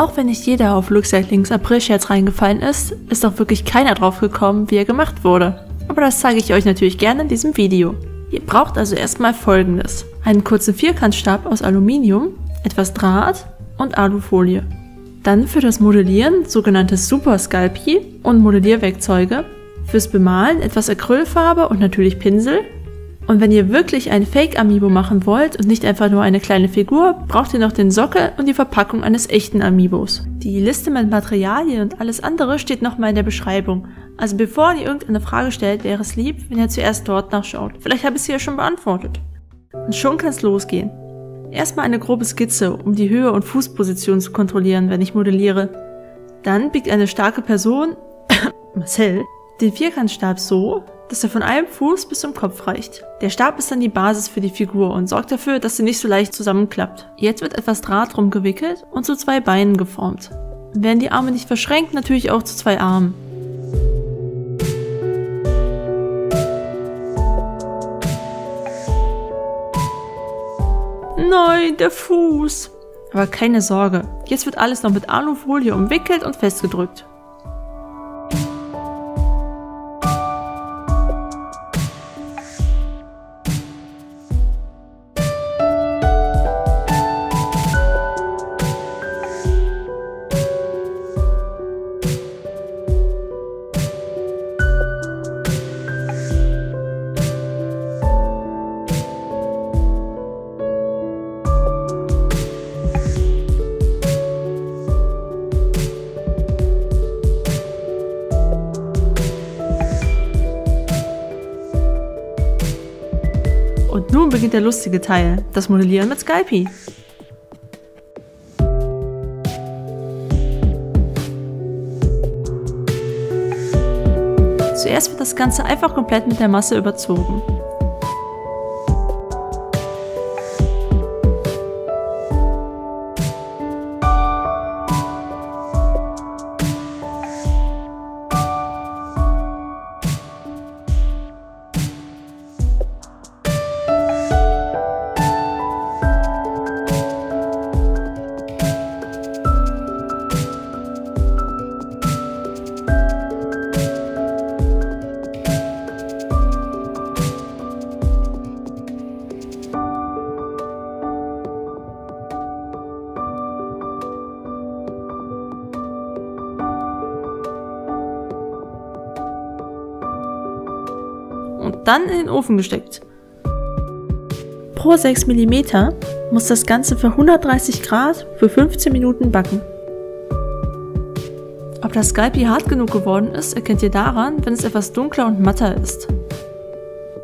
Auch wenn nicht jeder auf Luxeitlings Aprilscherz reingefallen ist, ist auch wirklich keiner drauf gekommen, wie er gemacht wurde. Aber das zeige ich euch natürlich gerne in diesem Video. Ihr braucht also erstmal Folgendes: einen kurzen Vierkantstab aus Aluminium, etwas Draht und Alufolie. Dann für das Modellieren sogenanntes Super Sculpey und Modellierwerkzeuge, fürs Bemalen etwas Acrylfarbe und natürlich Pinsel. Und wenn ihr wirklich ein Fake-Amiibo machen wollt und nicht einfach nur eine kleine Figur, braucht ihr noch den Sockel und die Verpackung eines echten Amiibos. Die Liste mit Materialien und alles andere steht nochmal in der Beschreibung. Also bevor ihr irgendeine Frage stellt, wäre es lieb, wenn ihr zuerst dort nachschaut. Vielleicht habe ich sie ja schon beantwortet. Und schon kann es losgehen. Erstmal eine grobe Skizze, um die Höhe und Fußposition zu kontrollieren, wenn ich modelliere. Dann biegt eine starke Person, Marcel, den Vierkantstab so, dass er von einem Fuß bis zum Kopf reicht. Der Stab ist dann die Basis für die Figur und sorgt dafür, dass sie nicht so leicht zusammenklappt. Jetzt wird etwas Draht drum gewickelt und zu 2 Beinen geformt. Werden die Arme nicht verschränkt, natürlich auch zu 2 Armen. Nein, der Fuß! Aber keine Sorge, jetzt wird alles noch mit Alufolie umwickelt und festgedrückt. Und nun beginnt der lustige Teil, das Modellieren mit Sculpey. Zuerst wird das Ganze einfach komplett mit der Masse überzogen. Und dann in den Ofen gesteckt. Pro 6 mm muss das Ganze für 130 Grad für 15 Minuten backen. Ob das Sculpey hart genug geworden ist, erkennt ihr daran, wenn es etwas dunkler und matter ist.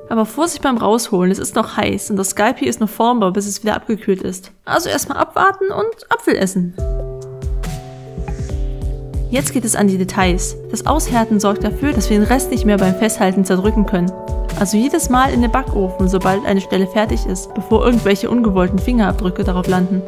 Aber Vorsicht beim Rausholen, es ist noch heiß und das Sculpey ist noch formbar, bis es wieder abgekühlt ist. Also erstmal abwarten und Apfel essen. Jetzt geht es an die Details. Das Aushärten sorgt dafür, dass wir den Rest nicht mehr beim Festhalten zerdrücken können. Also jedes Mal in den Backofen, sobald eine Stelle fertig ist, bevor irgendwelche ungewollten Fingerabdrücke darauf landen.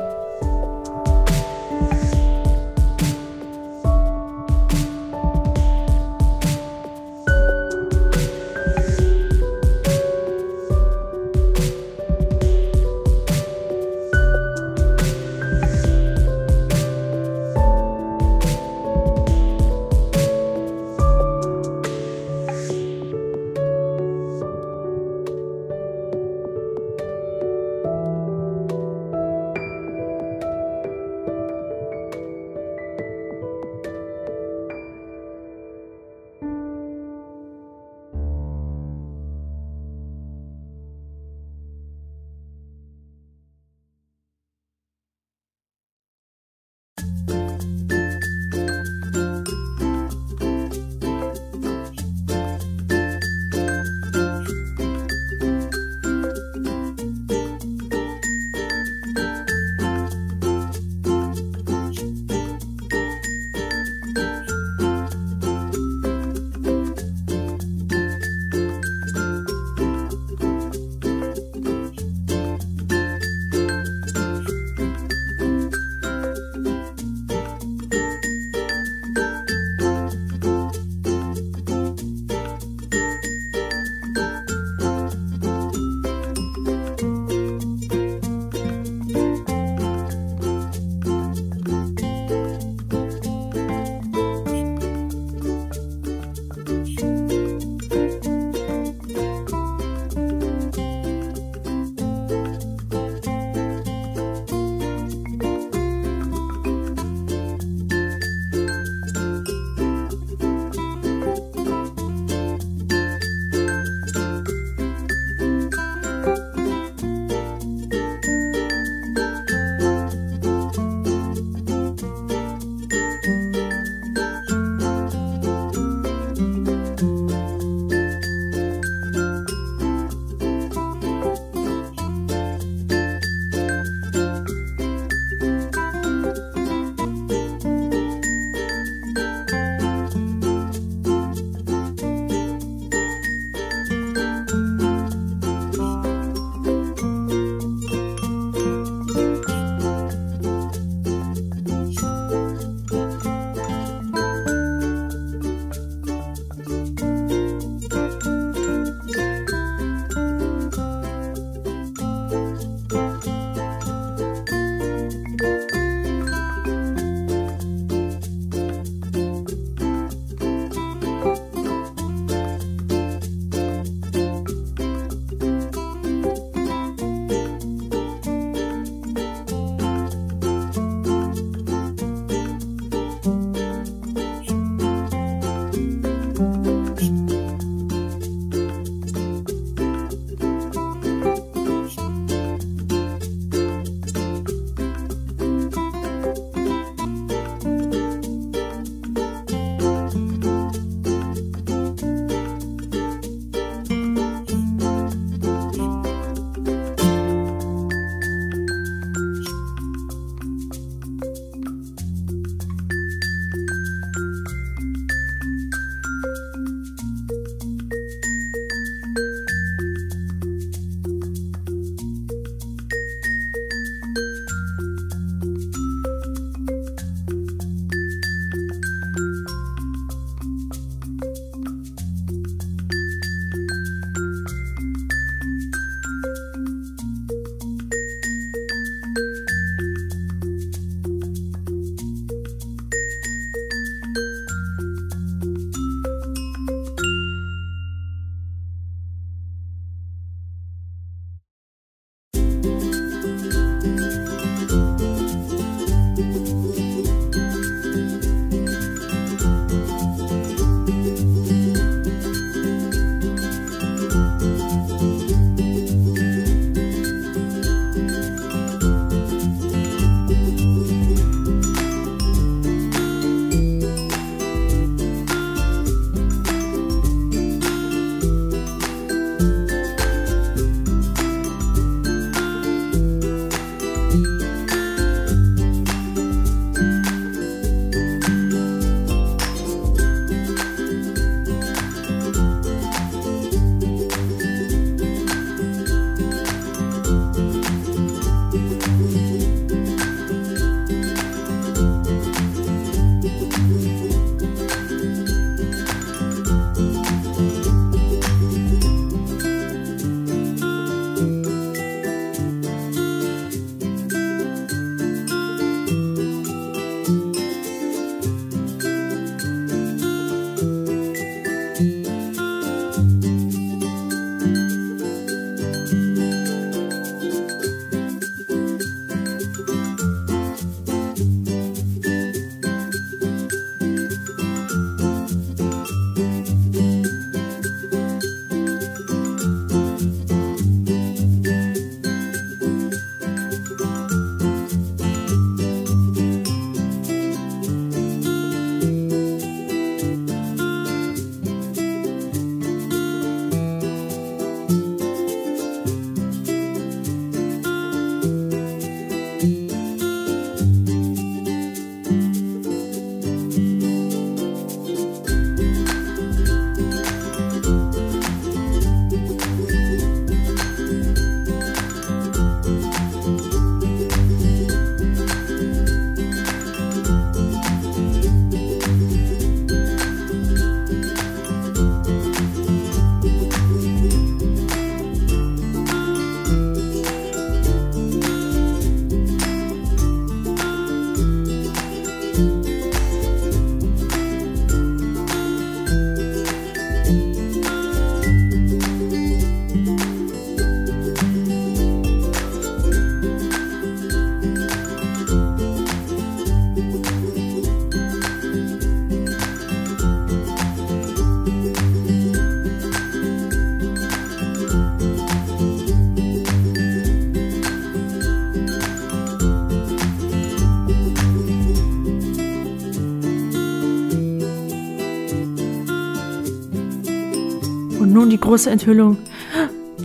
Und nun die große Enthüllung.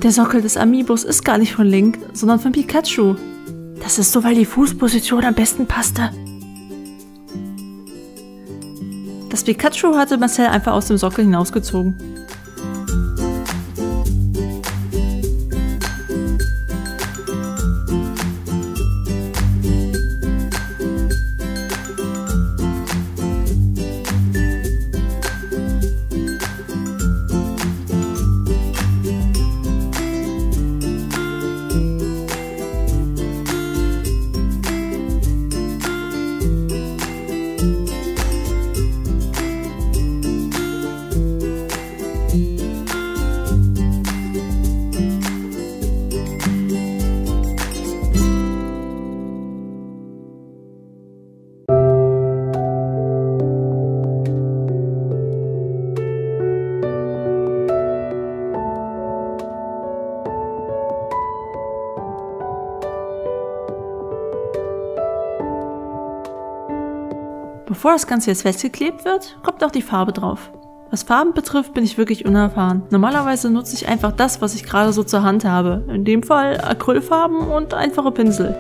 Der Sockel des Amiibos ist gar nicht von Link, sondern von Pikachu. Das ist so, weil die Fußposition am besten passte. Das Pikachu hatte Marcel einfach aus dem Sockel hinausgezogen. Bevor das Ganze jetzt festgeklebt wird, kommt auch die Farbe drauf. Was Farben betrifft, bin ich wirklich unerfahren. Normalerweise nutze ich einfach das, was ich gerade so zur Hand habe. In dem Fall Acrylfarben und einfache Pinsel.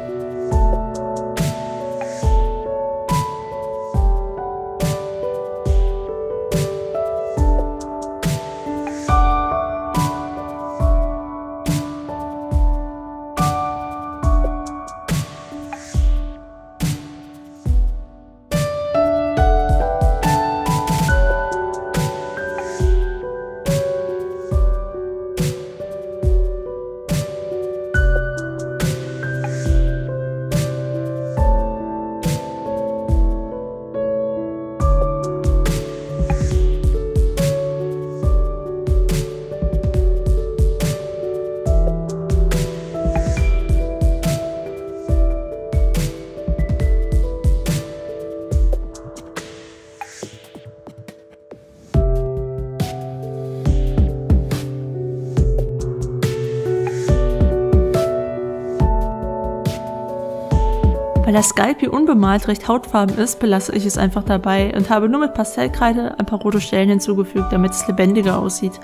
Weil das Skalpy unbemalt recht hautfarben ist, belasse ich es einfach dabei und habe nur mit Pastellkreide ein paar rote Stellen hinzugefügt, damit es lebendiger aussieht.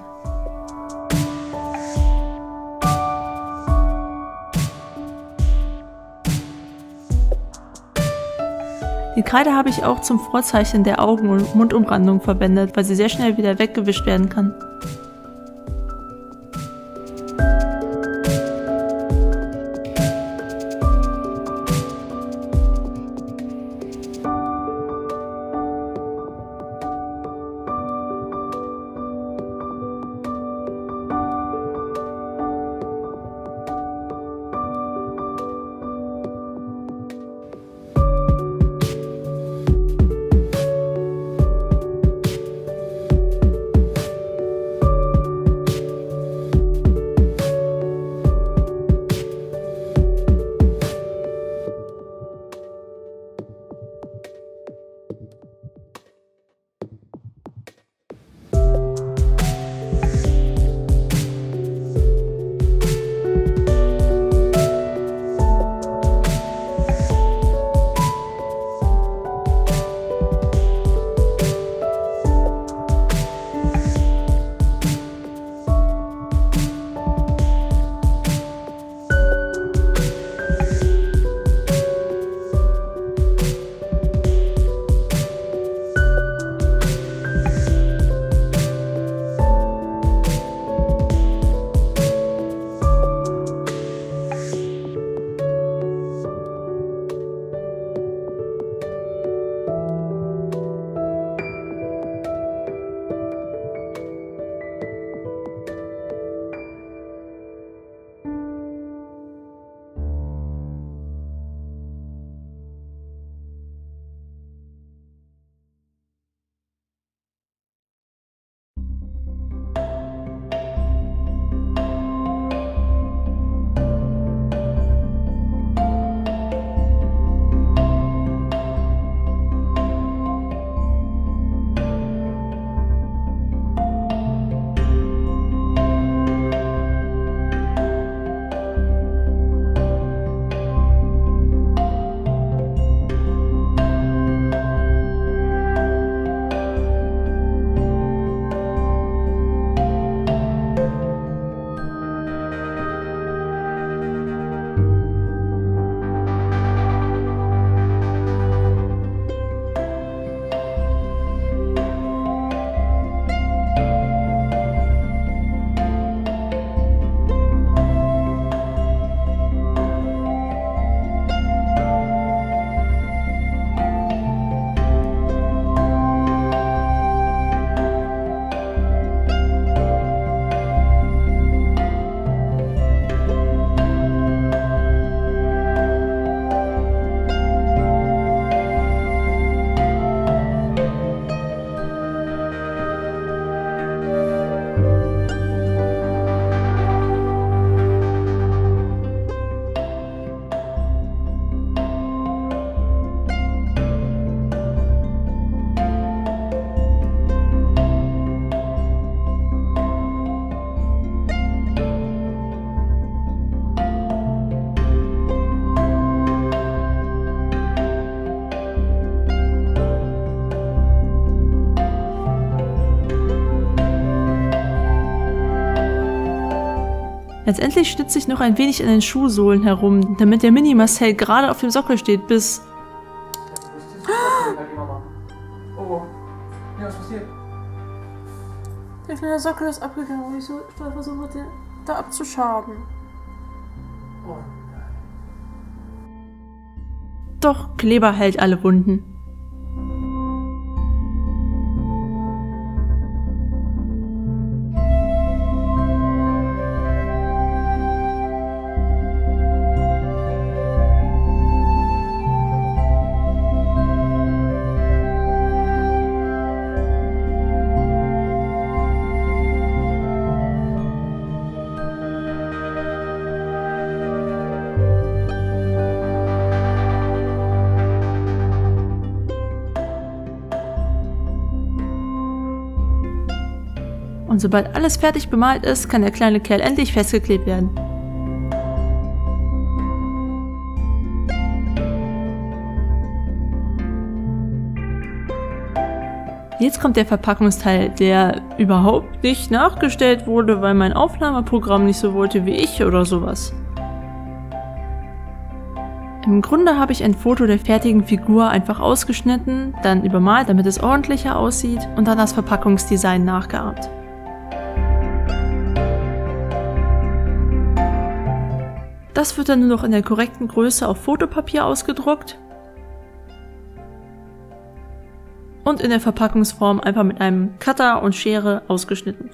Die Kreide habe ich auch zum Vorzeichnen der Augen- und Mundumrandung verwendet, weil sie sehr schnell wieder weggewischt werden kann. Letztendlich schnitze ich noch ein wenig an den Schuhsohlen herum, damit der Mini-Marcel gerade auf dem Sockel steht, bis... Oh, ja, was passiert? Der kleine Sockel ist abgegangen und ich so versucht, den da abzuschaben. Oh. Doch Kleber hält alle Wunden. Und sobald alles fertig bemalt ist, kann der kleine Kerl endlich festgeklebt werden. Jetzt kommt der Verpackungsteil, der überhaupt nicht nachgestellt wurde, weil mein Aufnahmeprogramm nicht so wollte wie ich oder sowas. Im Grunde habe ich ein Foto der fertigen Figur einfach ausgeschnitten, dann übermalt, damit es ordentlicher aussieht und dann das Verpackungsdesign nachgeahmt. Das wird dann nur noch in der korrekten Größe auf Fotopapier ausgedruckt und in der Verpackungsform einfach mit einem Cutter und Schere ausgeschnitten.